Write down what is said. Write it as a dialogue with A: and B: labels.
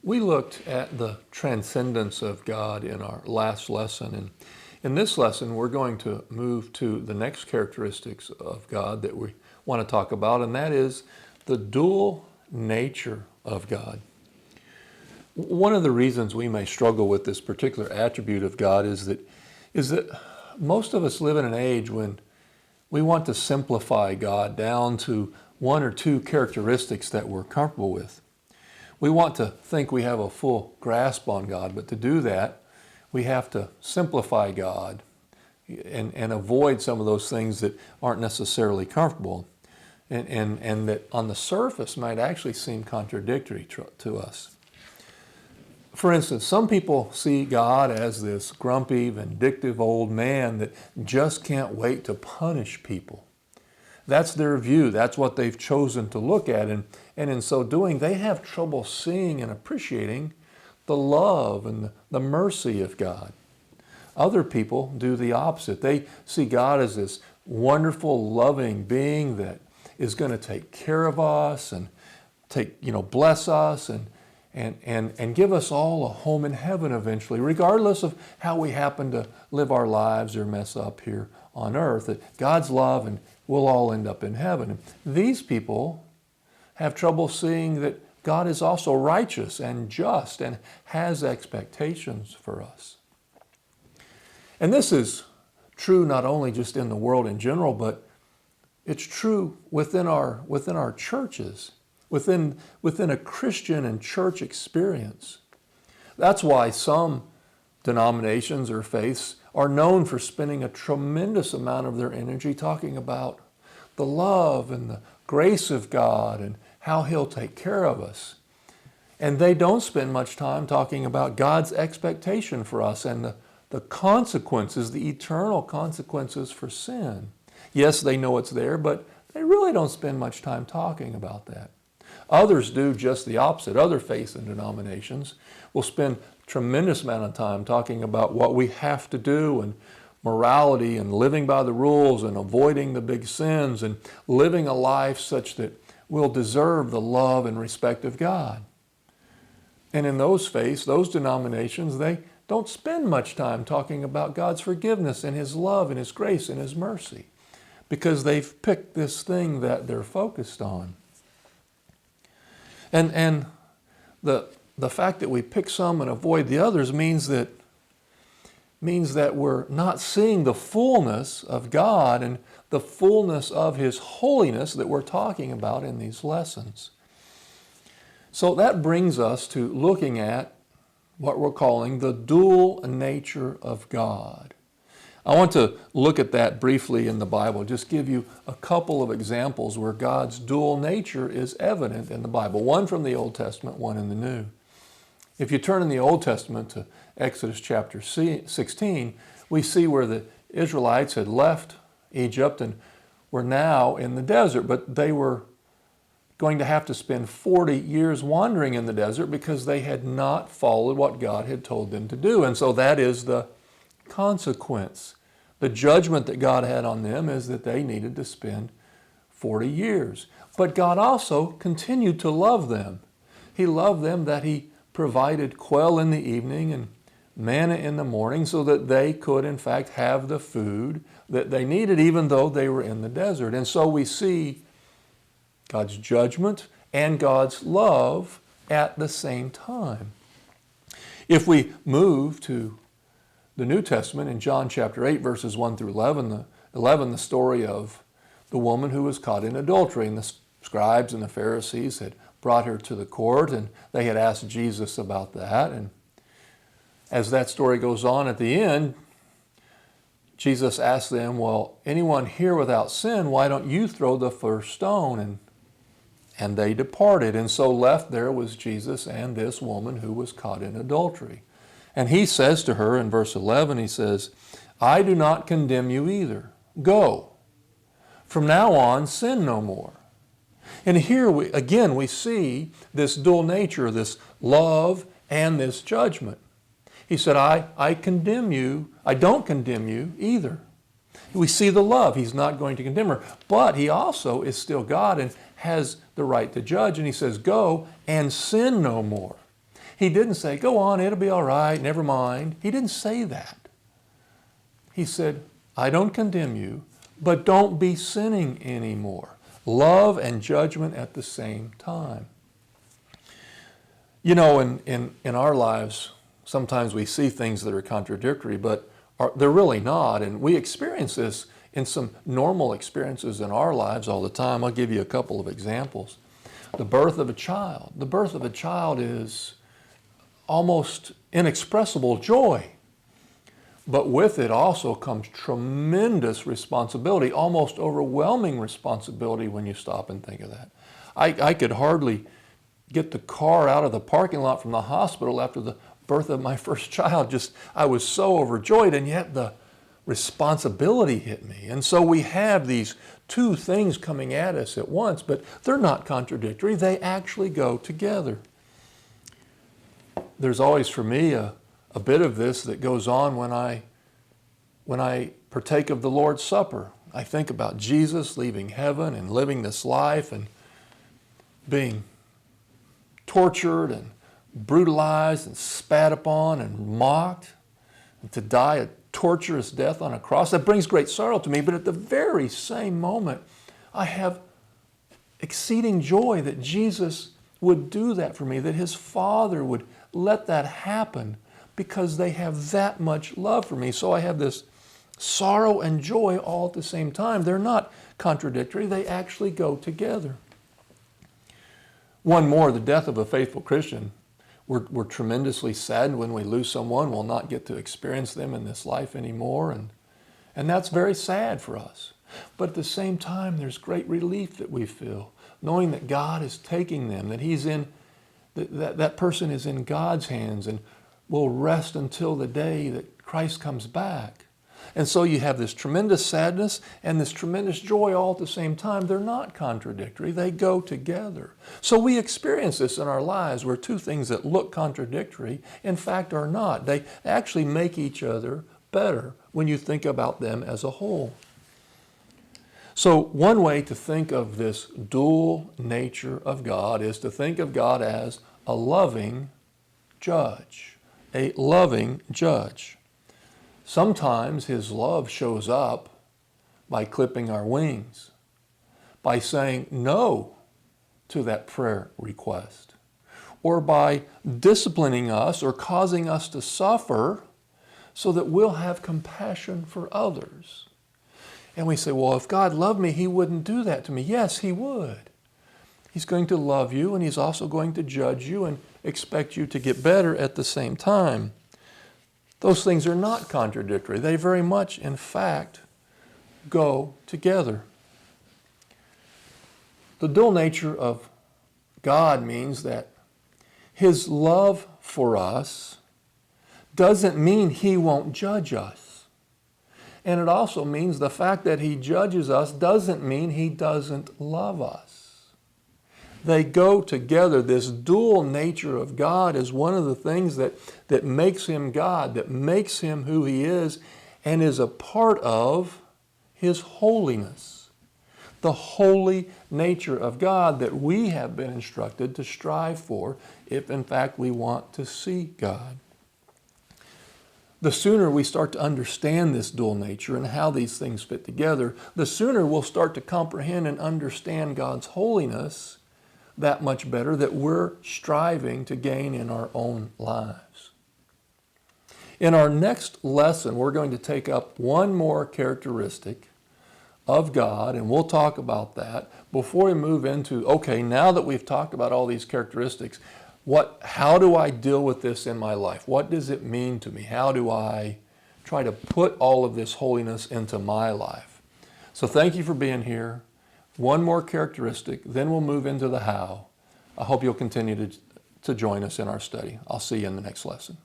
A: We looked at the transcendence of God in our last lesson, and in this lesson we're going to move to the next characteristics of God that we want to talk about, and that is the dual nature of God. One of the reasons we may struggle with this particular attribute of God is that most of us live in an age when we want to simplify God down to one or two characteristics that we're comfortable with. We want to think we have a full grasp on God, but to do that, we have to simplify God and avoid some of those things that aren't necessarily comfortable and that on the surface might actually seem contradictory to us. For instance, some people see God as this grumpy, vindictive old man that just can't wait to punish people. That's their view. That's what they've chosen to look at. And in so doing, they have trouble seeing and appreciating the love and the mercy of God. Other people do the opposite. They see God as this wonderful, loving being that is going to take care of us and bless us and give us all a home in heaven eventually, regardless of how we happen to live our lives or mess up here on earth. That God's love and we'll all end up in heaven. And these people have trouble seeing that God is also righteous and just and has expectations for us. And this is true not only just in the world in general, but it's true within our churches, within a Christian and church experience. That's why some denominations or faiths are known for spending a tremendous amount of their energy talking about the love and the grace of God and how He'll take care of us. And they don't spend much time talking about God's expectation for us and the consequences, the eternal consequences for sin. Yes, they know it's there, but they really don't spend much time talking about that. Others do just the opposite. Other faiths and denominations will spend tremendous amount of time talking about what we have to do and morality and living by the rules and avoiding the big sins and living a life such that we'll deserve the love and respect of God. And in those faiths, those denominations, they don't spend much time talking about God's forgiveness and His love and His grace and His mercy because they've picked this thing that they're focused on. And the fact that we pick some and avoid the others means that we're not seeing the fullness of God and the fullness of His holiness that we're talking about in these lessons. So that brings us to looking at what we're calling the dual nature of God. I want to look at that briefly in the Bible, just give you a couple of examples where God's dual nature is evident in the Bible, one from the Old Testament, one in the New. If you turn in the Old Testament to Exodus chapter 16, we see where the Israelites had left Egypt and were now in the desert, but they were going to have to spend 40 years wandering in the desert because they had not followed what God had told them to do. And so that is the consequence. The judgment that God had on them is that they needed to spend 40 years. But God also continued to love them. He loved them that He provided quail in the evening and manna in the morning so that they could in fact have the food that they needed even though they were in the desert. And so we see God's judgment and God's love at the same time. If we move to the New Testament in John chapter 8 verses 1 through 11, the story of the woman who was caught in adultery, and the scribes and the Pharisees had brought her to the court and they had asked Jesus about that. And as that story goes on at the end, Jesus asked them, well, anyone here without sin, why don't you throw the first stone? And they departed. And so left there was Jesus and this woman who was caught in adultery. And He says to her in verse 11, He says, I do not condemn you either. Go. From now on, sin no more. And here we see this dual nature, this love and this judgment. He said, I condemn you. I don't condemn you either. We see the love. He's not going to condemn her. But He also is still God and has the right to judge. And He says, go and sin no more. He didn't say, go on, it'll be all right, never mind. He didn't say that. He said, I don't condemn you, but don't be sinning anymore. Love and judgment at the same time. You know, in our lives, sometimes we see things that are contradictory, but they're really not. And we experience this in some normal experiences in our lives all the time. I'll give you a couple of examples. The birth of a child. The birth of a child is almost inexpressible joy. But with it also comes tremendous responsibility, almost overwhelming responsibility when you stop and think of that. I could hardly get the car out of the parking lot from the hospital after the birth of my first child. I was so overjoyed, and yet the responsibility hit me. And so we have these two things coming at us at once, but they're not contradictory. They actually go together. There's always for me a bit of this that goes on when I partake of the Lord's Supper. I think about Jesus leaving heaven and living this life and being tortured and brutalized and spat upon and mocked, and to die a torturous death on a cross. That brings great sorrow to me, but at the very same moment, I have exceeding joy that Jesus would do that for me, that his Father would let that happen because they have that much love for me. So I have this sorrow and joy all at the same time. They're not contradictory. They actually go together. One more, the death of a faithful Christian. We're tremendously saddened when we lose someone. We'll not get to experience them in this life anymore. And that's very sad for us. But at the same time, there's great relief that we feel, knowing that God is taking them, that that person is in God's hands and will rest until the day that Christ comes back. And so you have this tremendous sadness and this tremendous joy all at the same time. They're not contradictory. They go together. So we experience this in our lives where two things that look contradictory, in fact, are not. They actually make each other better when you think about them as a whole. So one way to think of this dual nature of God is to think of God as a loving judge. A loving judge. Sometimes his love shows up by clipping our wings, by saying no to that prayer request, or by disciplining us or causing us to suffer so that we'll have compassion for others. And we say, well, if God loved me, he wouldn't do that to me. Yes, he would. He's going to love you, and he's also going to judge you and expect you to get better at the same time. Those things are not contradictory. They very much, in fact, go together. The dual nature of God means that his love for us doesn't mean he won't judge us. And it also means the fact that he judges us doesn't mean he doesn't love us. They go together. This dual nature of God is one of the things that makes him God, that makes him who he is, and is a part of his holiness. The holy nature of God that we have been instructed to strive for if in fact we want to see God. The sooner we start to understand this dual nature and how these things fit together, the sooner we'll start to comprehend and understand God's holiness that much better that we're striving to gain in our own lives. In our next lesson, we're going to take up one more characteristic of God, and we'll talk about that before we move into, okay, now that we've talked about all these characteristics, how do I deal with this in my life? What does it mean to me? How do I try to put all of this holiness into my life? So thank you for being here. One more characteristic, then we'll move into the how. I hope you'll continue to join us in our study. I'll see you in the next lesson.